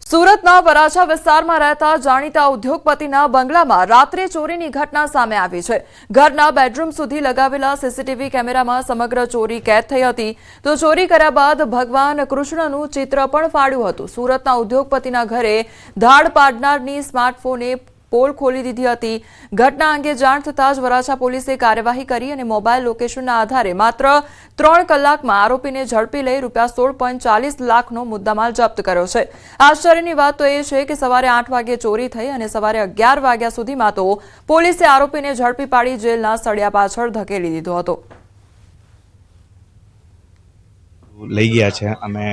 સુરતના વરાછા વિસ્તારમાં રહેતા જાણીતા ઉદ્યોગપતિના બંગલામાં રાત્રે ચોરીની ઘટના સામે આવી છે। ઘરના બેડરૂમ સુધી લગાવેલા સીસીટીવી કેમેરામાં સમગ્ર ચોરી કેદ થઈ હતી। તો ચોરી કર્યા બાદ ભગવાન કૃષ્ણનું ચિત્ર પણ ફાડ્યું હતું। સુરતના ઉદ્યોગપતિના ઘરે ધાડ પાડનારની સ્માર્ટફોને પોલ ખોલી દીધી હતી। ઘટના અંગે જાણ થતાં જ વરાછા પોલીસે કાર્યવાહી કરી અને મોબાઈલ લોકેશનના આધારે માત્ર 3 કલાકમાં આરોપીને ઝડપી લઈ ₹16.40 લાખનો મુદ્દામાલ જપ્ત કર્યો છે। આશ્ચર્યની વાત તો એ છે કે સવારે 8 વાગે ચોરી થઈ અને સવારે 11 વાગ્યા સુધીમાં તો પોલીસે આરોપીને ઝડપી પાડી જેલના સળિયા પાછળ ધકેલી દીધો હતો। લઈ ગયા છે। અમે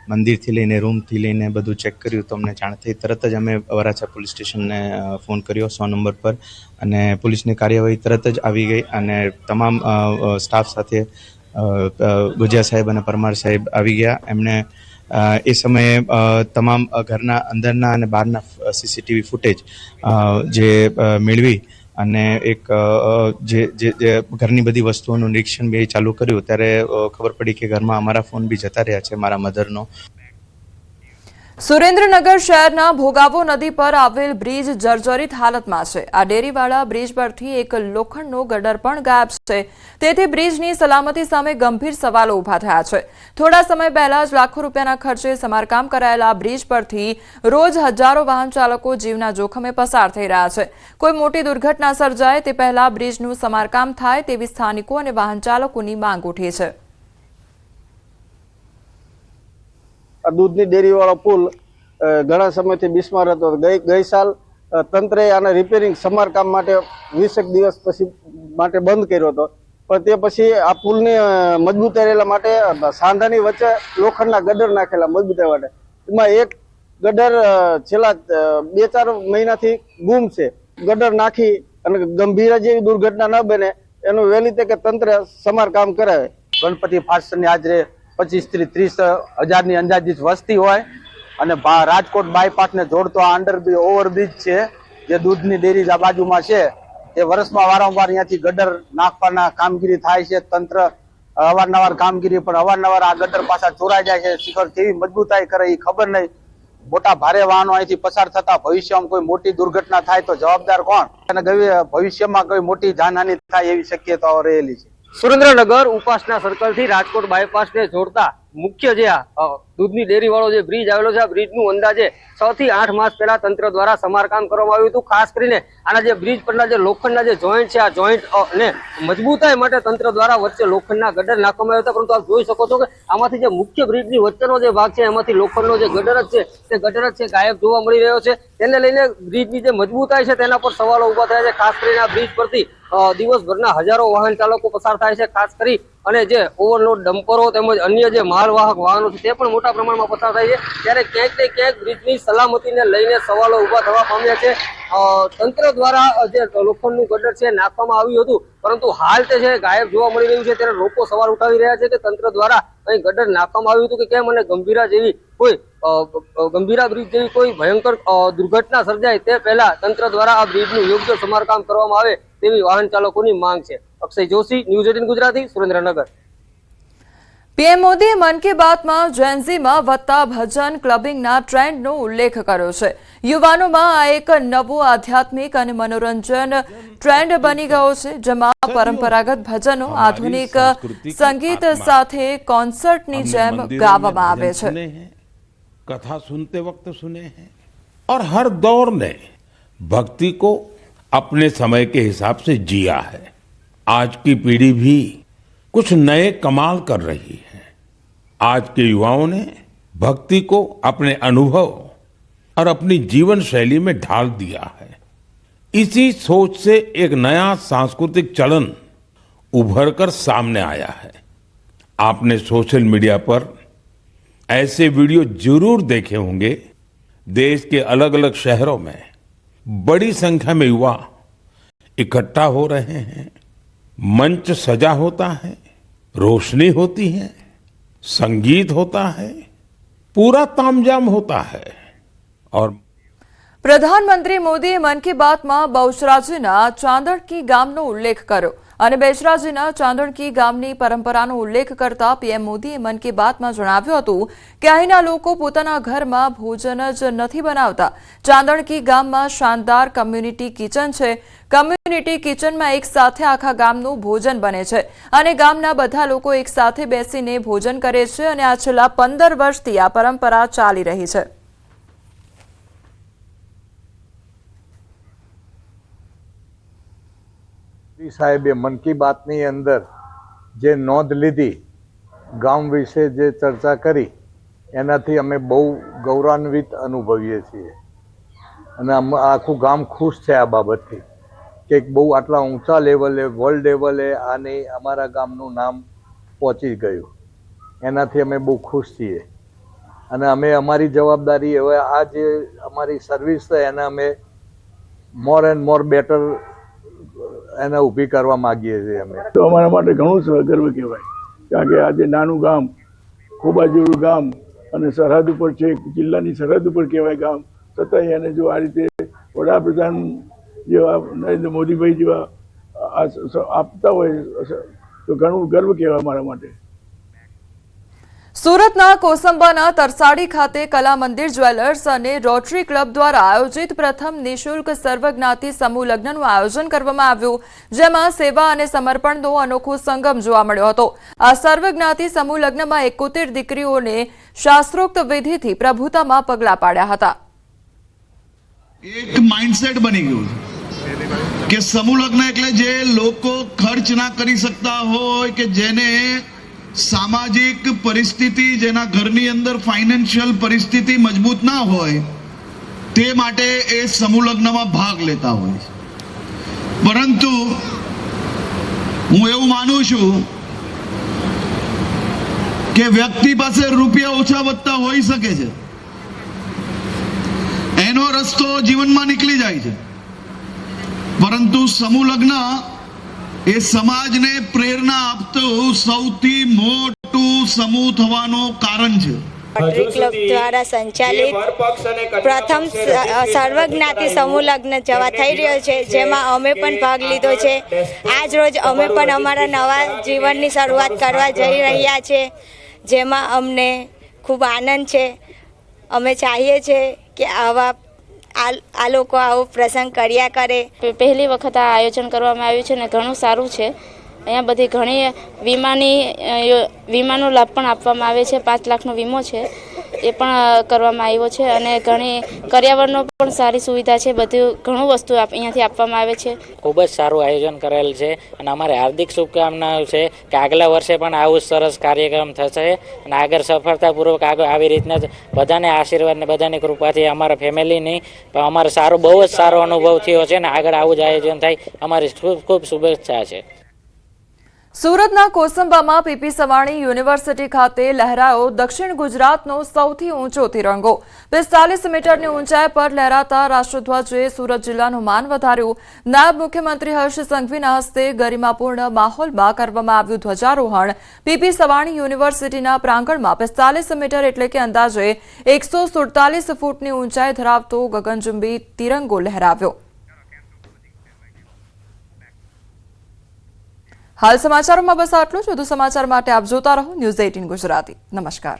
મંદિરથી લઈને રૂમથી લઈને બધું ચેક કર્યું તો અમને જાણ થઈ। તરત જ અમે વરાછા પોલીસ સ્ટેશનને ફોન કર્યો 100 નંબર પર અને પોલીસની કાર્યવાહી તરત જ આવી ગઈ અને તમામ સ્ટાફ સાથે ગુજિયા સાહેબ અને પરમાર સાહેબ આવી ગયા। એમણે એ સમયે તમામ ઘરના અંદરના અને બહારના સીસીટીવી ફૂટેજ જે મેળવી અને એક જે ઘરની બધી વસ્તુઓનું નિરીક્ષણ બી ચાલુ કર્યું ત્યારે ખબર પડી કે ઘરમાં અમારા ફોન બી જતા રહ્યા છે, મારા મધરનો। સુરેન્દ્રનગર શહેરના ભોગાવો નદી પર આવેલ બ્રિજ જર્જરિત હાલતમાં છે। આ ડેરીવાળા બ્રિજ પરથી એક લોખંડનો ગટર પણ ગાયબ છે। તેથી બ્રિજની સલામતી સામે ગંભીર સવાલો ઊભા થયા છે। થોડા સમય પહેલા જ લાખો રૂપિયાના ખર્ચે સમારકામ કરાયેલા બ્રિજ પરથી રોજ હજારો વાહન ચાલકો જીવના જોખમે પસાર થઈ રહ્યા છે। કોઈ મોટી દુર્ઘટના સર્જાય તે પહેલા બ્રિજનું સમારકામ થાય તેવી સ્થાનિકો અને વાહન ચાલકોની માંગ ઉઠી છે। दूधनी डेरी वाला पुल घना समय थी बिस्मार हतो। गई साल तंत्रे आने रिपेरिंग समारकाम माटे 20 દિવસ પછી માટે બંધ કર્યો હતો, પણ તે પછી આ પુલની મજબૂતાઈ રહેલા માટે સાંધાની વચ્ચે લોખંડના ગડર નાખેલા મજબૂતાઈ માટે। એમાં એક ગડર છેલ્લા 2-4 મહિનાથી ગુમ છે। ગડર નાખી અને ગંભીર જેવી દુર્ઘટના ન બને એનું વહેલી તકે તંત્ર સમારકામ કરાવે। ગણપતિ ફાસ્ટની હાજરે 25 થી 30 હજારની અંદાજિત વસ્તી હોય અને રાજકોટ બાયપાસને જોડતો આ ઓવરબ્રિજ છે જે દૂધની ડેરી આ બાજુમાં છે, એ વર્ષમાં વારંવાર અહીંયાથી ગટર નાખવાના કામગીરી થાય છે। તંત્ર અવારનવાર કામગીરી પણ અવારનવાર આ ગટર પાછા ચોરાઈ જાય છે। શિખર કેવી મજબૂતાઈ કરે એ ખબર નહીં। મોટા ભારે વાહનો અહીંથી પસાર થતા ભવિષ્યમાં કોઈ મોટી દુર્ઘટના થાય તો જવાબદાર કોણ અને ભવિષ્યમાં કોઈ મોટી જાનહાનિ થાય એવી શક્યતાઓ રહેલી છે। સુરેન્દ્રનગર ઉપાસના સર્કલ થી રાજકોટ બાયપાસ ને જોડતા મુખ્ય જે દૂધની ડેરી વાળો જે બ્રિજ આવેલો છે, આ બ્રિજનું અંદાજે 6 થી 8 માસ પહેલા તંત્ર દ્વારા સમારકામ કરવામાં આવ્યું હતું। ખાસ કરીને આના જે બ્રિજ પરના જે લોખંડના જે જોઈન્ટ છે, આ જોઈન્ટ ને મજબૂતાઈ માટે તંત્ર દ્વારા વચ્ચે લોખંડના ગટર નાખવામાં આવ્યા હતા। પરંતુ આપ જોઈ શકો છો કે આમાંથી જે મુખ્ય બ્રિજની વચ્ચેનો જે ભાગ છે એમાંથી લોખંડનો જે ગટર જ છે તે ગટર જ છે ગાયબ જોવા મળી રહ્યો છે। તેને લઈને બ્રિજની જે મજબૂતાઈ છે તેના પર સવાલો ઉભા થયા છે। ખાસ કરીને આ બ્રિજ પરથી દિવસભરના હજારો વાહન ચાલકો પસાર થાય છે। ખાસ કરી અને જે ઓવરલોડ ડમ્પરો તેમજ અન્ય જે માલવાહક વાહનો છે તે પણ મોટા પ્રમાણમાં પસાર થાય છે। ત્યારે ક્યાંક ને ક્યાંક બ્રિજની સલામતીને લઈને સવાલો ઉભા થવા પામ્યા છે। તંત્ર દ્વારા જે લોખંડનું ગટર છે નાખવામાં આવ્યું હતું, પરંતુ હાલ તે છે ગાયબ જોવા મળી રહ્યું છે। ત્યારે લોકો સવાલ ઉઠાવી રહ્યા છે કે તંત્ર દ્વારા અહીં ગટર નાખવામાં આવ્યું હતું કે કેમ, અને ગંભીરા બ્રિજ જેવી કોઈ ભયંકર દુર્ઘટના સર્જાય તે પહેલા તંત્ર દ્વારા આ બ્રિજનું યોગ્ય સમારકામ કરવામાં આવે તેવી વાહન ચાલકોની માંગ છે। અક્ષય જોશી, ન્યૂઝ 18 ગુજરાતી, સુરેન્દ્રનગર। પીએમ મોદીએ મન કી બાતમાં જેન્ઝીમાં વધતા ભજન ક્લબિંગના ટ્રેન્ડનો ઉલ્લેખ કર્યો છે। યુવાનોમાં આ એક નવો આધ્યાત્મિક અને મનોરંજન ટ્રેન્ડ બની ગયો છે, જેમાં પરંપરાગત ભજનો આધુનિક સંગીત સાથે કોન્સર્ટની જેમ ગાવામાં આવે છે। कथा सुनते वक्त सुने हैं और हर दौर ने भक्ति को अपने समय के हिसाब से जिया है। आज की पीढ़ी भी कुछ नए कमाल कर रही है। आज के युवाओं ने भक्ति को अपने अनुभव और अपनी जीवन शैली में ढाल दिया है। इसी सोच से एक नया सांस्कृतिक चलन उभर कर सामने आया है। आपने सोशल मीडिया पर ऐसे वीडियो जरूर देखे होंगे। देश के अलग अलग शहरों में बड़ी संख्या में युवा इकट्ठा हो रहे हैं। मंच सजा होता है, रोशनी होती है, संगीत होता है, पूरा तामझाम होता है। और પ્રધાનમંત્રી મોદીએ મન કી બાતમાં બહુચરાજીના ચાંદડકી ગામનો ઉલ્લેખ કર્યો। અને બેચરાજીના ચાંદણકી ગામની પરંપરાનો ઉલ્લેખ કરતા પીએમ મોદીએ મન કી બાતમાં જણાવ્યું હતું કે અહીંના લોકો પોતાના ઘરમાં ભોજન જ નથી બનાવતા. ચાંદણકી ગામમાં શાનદાર કમ્યુનિટી કિચન છે. કમ્યુનિટી કિચનમાં એક સાથે આખા ગામનું ભોજન બને છે અને ગામના બધા લોકો એક સાથે બેસીને ભોજન કરે છે અને આ છેલ્લા 15 વર્ષથી આ પરંપરા ચાલી રહી છે. સાહેબે મન કી બાતની અંદર જે નોંધ લીધી, ગામ વિશે જે ચર્ચા કરી, એનાથી અમે બહુ ગૌરવાન્વિત અનુભવીએ છીએ અને આખું ગામ ખુશ છે આ બાબતથી કે બહુ આટલા ઊંચા લેવલે, વર્લ્ડ લેવલે આની અમારા ગામનું નામ પહોંચી ગયું. એનાથી અમે બહુ ખુશ છીએ અને અમે અમારી જવાબદારી હવે આ જે અમારી સર્વિસ છે એને અમે મોર એન્ડ મોર બેટર એને ઊભી કરવા માંગીએ છીએ. અમે તો અમારા માટે ઘણું ગર્વ કહેવાય, કારણ કે આજે નાનું ગામ, ખોબા જેવું ગામ અને સરહદ ઉપર છે, જિલ્લાની સરહદ ઉપર કહેવાય ગામ, છતાંય એને જો આ રીતે વડાપ્રધાન જેવા નરેન્દ્ર મોદીભાઈ જેવા આપતા હોય તો ઘણું ગર્વ કહેવાય અમારા માટે. સુરતના કોસંબાના તરસાડી ખાતે કલા મંદિર જ્વેલર્સ અને રોટરી ક્લબ દ્વારા આયોજિત પ્રથમ નિઃશુલ્ક સર્વજ્ઞાતિ સમૂહ લગ્નનું આયોજન કરવામાં આવ્યું, જેમાં સેવા અને સમર્પણનો અનોખો સંગમ જોવા મળ્યો હતો. આ સર્વજ્ઞાતિ સમૂહ લગ્નમાં 71 દીકરીઓને શાસ્ત્રોક્ત વિધિથી પ્રભુતામાં પગલાં પાડ્યા હતા. એક માઇન્ડસેટ બની ગયું કે સમૂહ લગ્ન એટલે જે લોકો ખર્ચ ના કરી શકતા હોય કે જેને સામાજિક પરિસ્થિતિ, જેના ઘરની અંદર ફાઇનાન્શિયલ પરિસ્થિતિ મજબૂત ના હોય, તે માટે એ સમૂહ લગ્નમાં ભાગ લેતા હોય. પરંતુ હું એવું માનું છું કે વ્યક્તિ પાસે રૂપિયા ઓછા વધતા હોઈ શકે છે, એનો રસ્તો જીવનમાં નીકળી જાય છે, પરંતુ સમૂહ લગ્ન એ સમાજને પ્રેરણા આપતું સૌથી મોટું સમૂહ થવાનું કારણ છે. રોટરી ક્લબ દ્વારા સંચાલિત પ્રથમ સર્વજ્ઞાતિ સમૂહ લગ્ન જવા થઈ રહ્યો છે, જેમાં અમે પણ ભાગ લીધો છે. આજ રોજ અમે પણ અમારા નવા જીવનની શરૂઆત કરવા જઈ રહ્યા છે, જેમાં અમને ખૂબ આનંદ છે. અમે ચાહીએ છીએ કે આ લોકો આવો પ્રસંગ કર્યા કરે. પહેલી વખત આ આયોજન કરવામાં આવ્યું છે અને ઘણું સારું છે. અહીંયા બધી ઘણી વીમાનો લાભ પણ આપવામાં આવે છે. 5 લાખનો વીમો છે એ પણ કરવામાં આવ્યો છે અને ઘણી કર્યાવરનો પણ સારી સુવિધા છે. બધું ઘણું વસ્તુ અહીંયાથી આપવામાં આવે છે. ખૂબ જ સારું આયોજન કરેલ છે અને અમારે હાર્દિક શુભકામનાઓ છે કે આગલા વર્ષે પણ આવું સરસ કાર્યક્રમ થશે અને આગળ સફળતાપૂર્વક આગળ આવી રીતના જ બધાને આશીર્વાદ ને બધાની કૃપાથી અમારા ફેમિલીની અમારે બહુ જ સારો અનુભવ થયો છે અને આગળ આવું જ આયોજન થાય અમારી ખૂબ ખૂબ શુભેચ્છા છે. સુરતના કોસંબામાં પીપી સવાણી યુનિવર્સિટી ખાતે લહેરાયો દક્ષિણ ગુજરાતનો સૌથી ઊંચો તિરંગો. 45 મીટરની ઊંચાઈ પર લહેરાતા રાષ્ટ્રધ્વજે સુરત જિલ્લાનું માન વધાર્યું. નાયબ મુખ્યમંત્રી હર્ષ સંઘવીના હસ્તે ગરિમાપૂર્ણ માહોલમાં કરવામાં આવ્યું ધ્વજારોહણ. પીપી સવાણી યુનિવર્સિટીના પ્રાંગણમાં 45 મીટર એટલે કે અંદાજે 147 ફૂટની ઊંચાઈ ધરાવતો ગગનચુંબી તિરંગો લહેરાવ્યો. હાલ સમાચારોમાં બસ આટલું જ. વધુ સમાચાર માટે આપ જોતા રહો ન્યૂઝ 18 ગુજરાતી. નમસ્કાર.